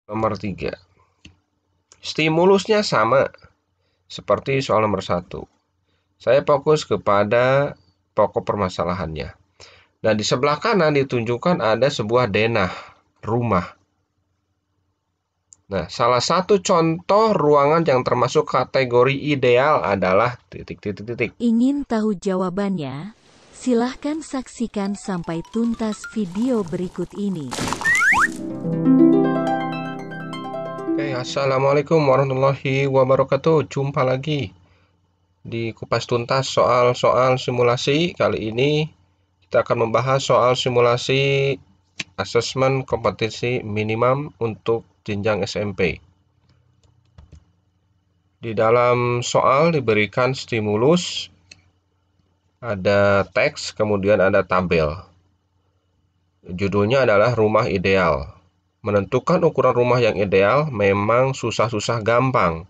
Nomor 3. Stimulusnya sama seperti soal nomor 1. Saya fokus kepada pokok permasalahannya. Nah, di sebelah kanan ditunjukkan ada sebuah denah rumah. Nah, salah satu contoh ruangan yang termasuk kategori ideal adalah titik. Ingin tahu jawabannya? Silahkan saksikan sampai tuntas video berikut ini. Oke, assalamualaikum warahmatullahi wabarakatuh. Jumpa lagi di Kupas Tuntas soal-soal simulasi. Kali ini kita akan membahas soal simulasi asesmen kompetensi minimum untuk jenjang SMP. Di dalam soal diberikan stimulus, ada teks, kemudian ada tabel. Judulnya adalah rumah ideal. Menentukan ukuran rumah yang ideal memang susah-susah gampang.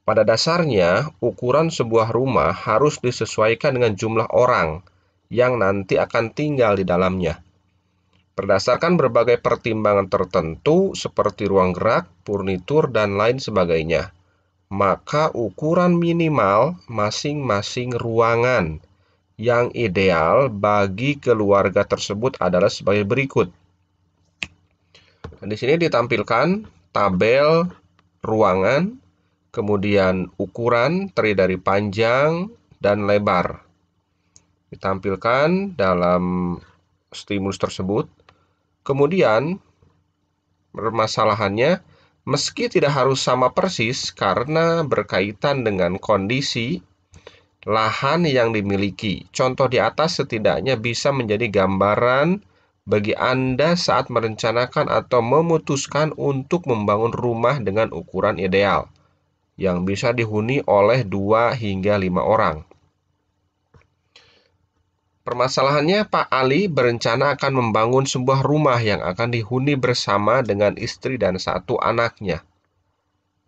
Pada dasarnya, ukuran sebuah rumah harus disesuaikan dengan jumlah orang yang nanti akan tinggal di dalamnya. Berdasarkan berbagai pertimbangan tertentu seperti ruang gerak, furnitur, dan lain sebagainya, maka ukuran minimal masing-masing ruangan yang ideal bagi keluarga tersebut adalah sebagai berikut. Di sini ditampilkan tabel ruangan, kemudian ukuran terdiri dari panjang dan lebar. Ditampilkan dalam stimulus tersebut. Kemudian permasalahannya, meski tidak harus sama persis karena berkaitan dengan kondisi lahan yang dimiliki. Contoh di atas setidaknya bisa menjadi gambaran bagi Anda saat merencanakan atau memutuskan untuk membangun rumah dengan ukuran ideal yang bisa dihuni oleh 2 hingga 5 orang. Permasalahannya, Pak Ali berencana akan membangun sebuah rumah yang akan dihuni bersama dengan istri dan 1 anaknya.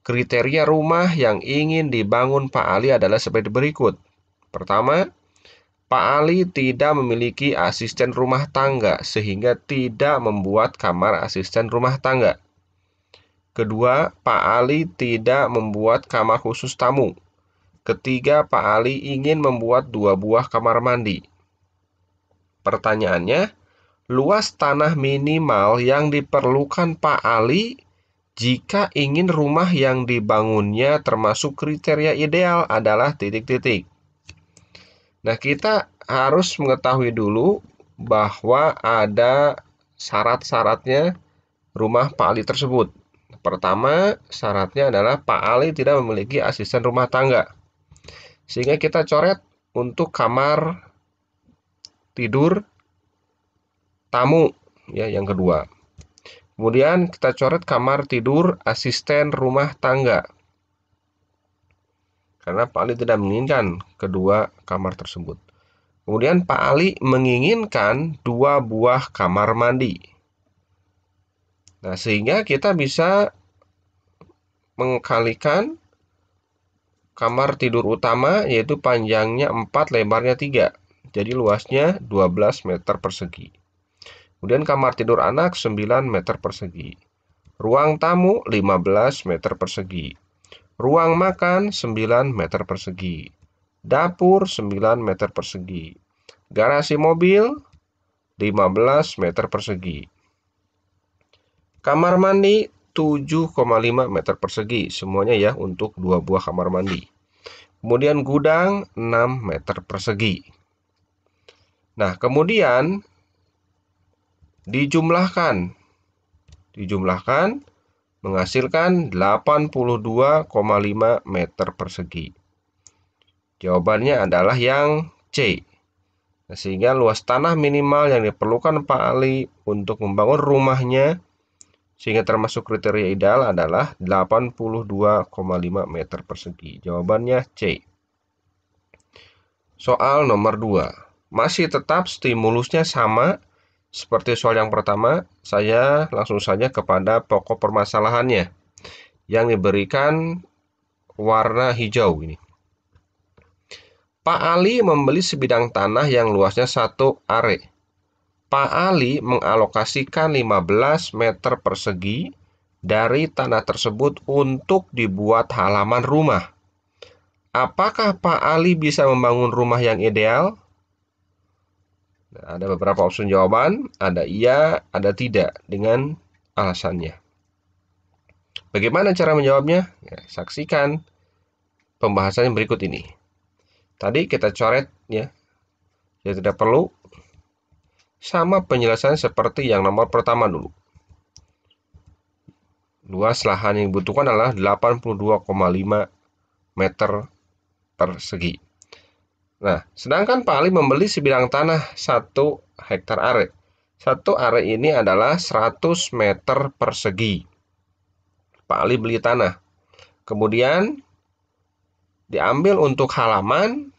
Kriteria rumah yang ingin dibangun Pak Ali adalah sebagai berikut. Pertama, Pak Ali tidak memiliki asisten rumah tangga sehingga tidak membuat kamar asisten rumah tangga. Kedua, Pak Ali tidak membuat kamar khusus tamu. Ketiga, Pak Ali ingin membuat 2 buah kamar mandi. Pertanyaannya, luas tanah minimal yang diperlukan Pak Ali jika ingin rumah yang dibangunnya termasuk kriteria ideal adalah titik. Nah, kita harus mengetahui dulu bahwa ada syarat-syaratnya rumah Pak Ali tersebut. Pertama, syaratnya adalah Pak Ali tidak memiliki asisten rumah tangga. Sehingga kita coret untuk kamar tidur tamu, ya, yang kedua. Kemudian kita coret kamar tidur asisten rumah tangga. Karena Pak Ali tidak menginginkan kedua kamar tersebut. Kemudian Pak Ali menginginkan 2 buah kamar mandi. Nah, sehingga kita bisa mengkalikan kamar tidur utama, yaitu panjangnya 4, lebarnya 3. Jadi luasnya 12 meter persegi. Kemudian kamar tidur anak 9 meter persegi. Ruang tamu 15 meter persegi. Ruang makan 9 meter persegi. Dapur 9 meter persegi. Garasi mobil 15 meter persegi. Kamar mandi 7,5 meter persegi. Semuanya ya untuk 2 buah kamar mandi. Kemudian gudang 6 meter persegi. Nah, kemudian dijumlahkan menghasilkan 82,5 meter persegi. Jawabannya adalah yang C. Nah, sehingga luas tanah minimal yang diperlukan Pak Ali untuk membangun rumahnya sehingga termasuk kriteria ideal adalah 82,5 meter persegi. Jawabannya C. Soal nomor 2. Masih tetap stimulusnya sama seperti soal yang pertama. Saya langsung saja kepada pokok permasalahannya yang diberikan warna hijau ini. Pak Ali membeli sebidang tanah yang luasnya 1 are. Pak Ali mengalokasikan 15 meter persegi dari tanah tersebut untuk dibuat halaman rumah. Apakah Pak Ali bisa membangun rumah yang ideal? Nah, ada beberapa opsi jawaban, ada iya, ada tidak, dengan alasannya. Bagaimana cara menjawabnya? Ya, saksikan pembahasan yang berikut ini. Tadi kita coret ya, tidak perlu. Sama penjelasan seperti yang nomor pertama dulu. Luas lahan yang dibutuhkan adalah 82,5 meter persegi. Nah, sedangkan Pak Ali membeli sebidang tanah 1 hektar are. 1 are ini adalah 100 meter persegi. Pak Ali beli tanah. Kemudian diambil untuk halaman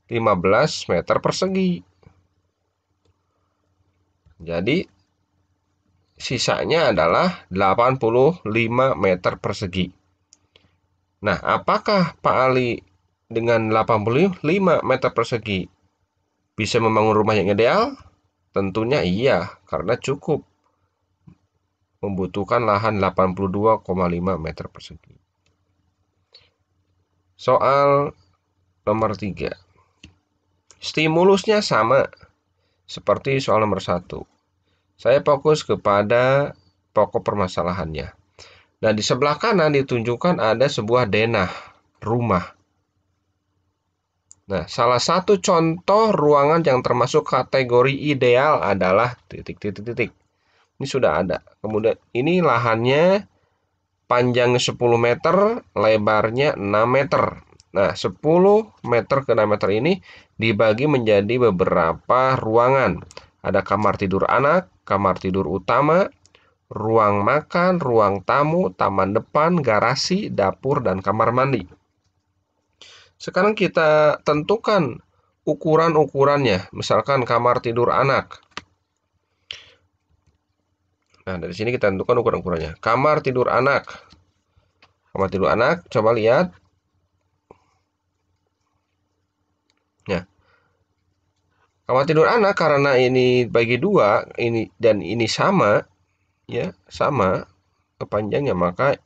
15 meter persegi. Jadi sisanya adalah 85 meter persegi. Nah, apakah Pak Ali dengan 85 meter persegi bisa membangun rumah yang ideal? Tentunya iya, karena cukup membutuhkan lahan 82,5 meter persegi. Soal nomor 3. Stimulusnya sama seperti soal nomor 1. Saya fokus kepada pokok permasalahannya. Nah, di sebelah kanan ditunjukkan ada sebuah denah rumah. Nah, salah satu contoh ruangan yang termasuk kategori ideal adalah titik-titik-titik. Ini sudah ada. Kemudian ini lahannya panjangnya 10 meter, lebarnya 6 meter. Nah, 10 meter ke 6 meter ini dibagi menjadi beberapa ruangan. Ada kamar tidur anak, kamar tidur utama, ruang makan, ruang tamu, taman depan, garasi, dapur, dan kamar mandi. Sekarang kita tentukan ukuran-ukurannya. Misalkan kamar tidur anak. Nah, dari sini kita tentukan ukuran-ukurannya. Kamar tidur anak. Kamar tidur anak, coba lihat. Nah, kamar tidur anak karena ini bagi 2, ini dan ini sama, ya, sama panjangnya, maka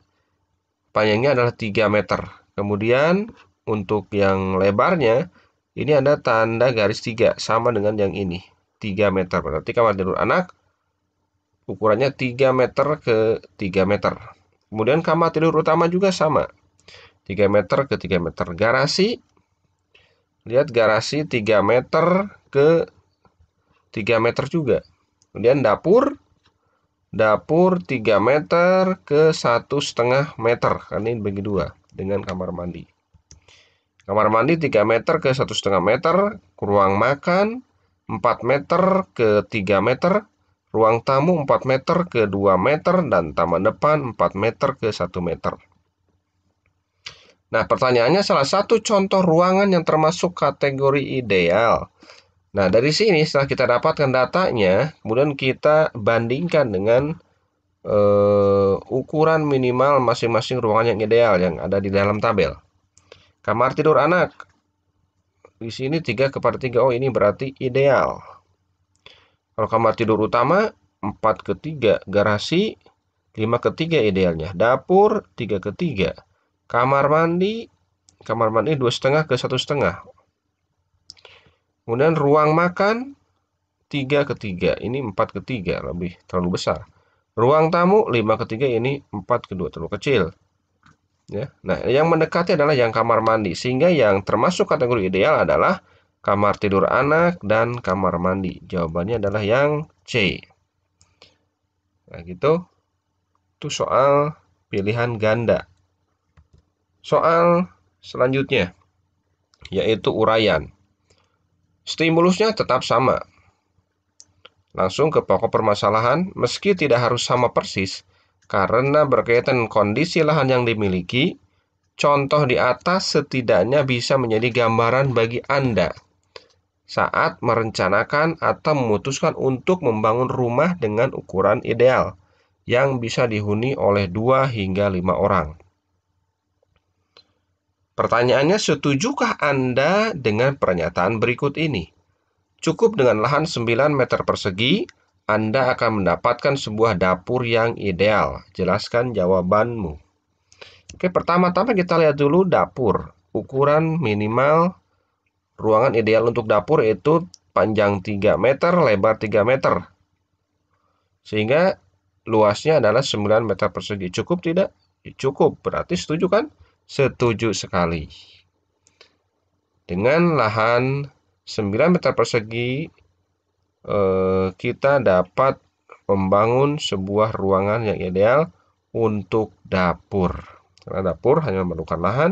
panjangnya adalah 3 meter. Kemudian untuk yang lebarnya ini ada tanda garis 3 sama dengan yang ini, 3 meter. Berarti kamar tidur anak ukurannya 3 meter ke 3 meter. Kemudian kamar tidur utama juga sama, 3 meter ke 3 meter. Garasi, lihat garasi 3 meter ke 3 meter juga. Kemudian dapur 3 meter ke 1,5 meter, karena ini bagi 2 dengan kamar mandi. Kamar mandi 3 meter ke 1,5 meter, ruang makan 4 meter ke 3 meter, ruang tamu 4 meter ke 2 meter, dan taman depan 4 meter ke 1 meter. Nah, pertanyaannya salah satu contoh ruangan yang termasuk kategori ideal. Nah, dari sini setelah kita dapatkan datanya, kemudian kita bandingkan dengan ukuran minimal masing-masing ruangan yang ideal yang ada di dalam tabel. Kamar tidur anak. Di sini 3/3. Oh, ini berarti ideal. Kalau kamar tidur utama 4/3. Garasi 5/3 idealnya. Dapur 3/3. Kamar mandi 2,5 ke 1,5. Kemudian ruang makan 3/3. Ini 4/3, lebih terlalu besar. Ruang tamu 5/3, ini 4/2, terlalu kecil. Ya. Nah, yang mendekati adalah yang kamar mandi, sehingga yang termasuk kategori ideal adalah kamar tidur anak dan kamar mandi. Jawabannya adalah yang C. Nah, gitu. Itu soal pilihan ganda. Soal selanjutnya yaitu uraian. Stimulusnya tetap sama. Langsung ke pokok permasalahan, meski tidak harus sama persis, karena berkaitan kondisi lahan yang dimiliki, contoh di atas setidaknya bisa menjadi gambaran bagi Anda saat merencanakan atau memutuskan untuk membangun rumah dengan ukuran ideal yang bisa dihuni oleh 2 hingga 5 orang. Pertanyaannya, setujukah Anda dengan pernyataan berikut ini? Cukup dengan lahan 9 meter persegi, Anda akan mendapatkan sebuah dapur yang ideal. Jelaskan jawabanmu. Oke, pertama-tama kita lihat dulu dapur. Ukuran minimal ruangan ideal untuk dapur itu panjang 3 meter, lebar 3 meter. Sehingga luasnya adalah 9 meter persegi. Cukup tidak? Cukup. Berarti setuju kan? Setuju sekali. Dengan lahan 9 meter persegi, kita dapat membangun sebuah ruangan yang ideal untuk dapur. Karena dapur hanya memerlukan lahan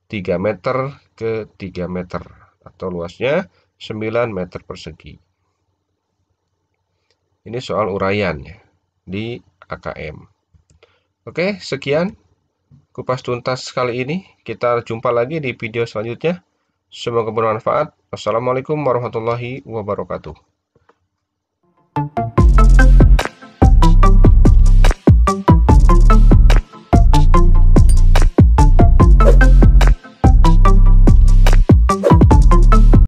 3 meter ke 3 meter atau luasnya 9 meter persegi. Ini soal uraian ya, di AKM. Oke, sekian kupas tuntas kali ini. Kita jumpa lagi di video selanjutnya. Semoga bermanfaat. Wassalamualaikum warahmatullahi wabarakatuh.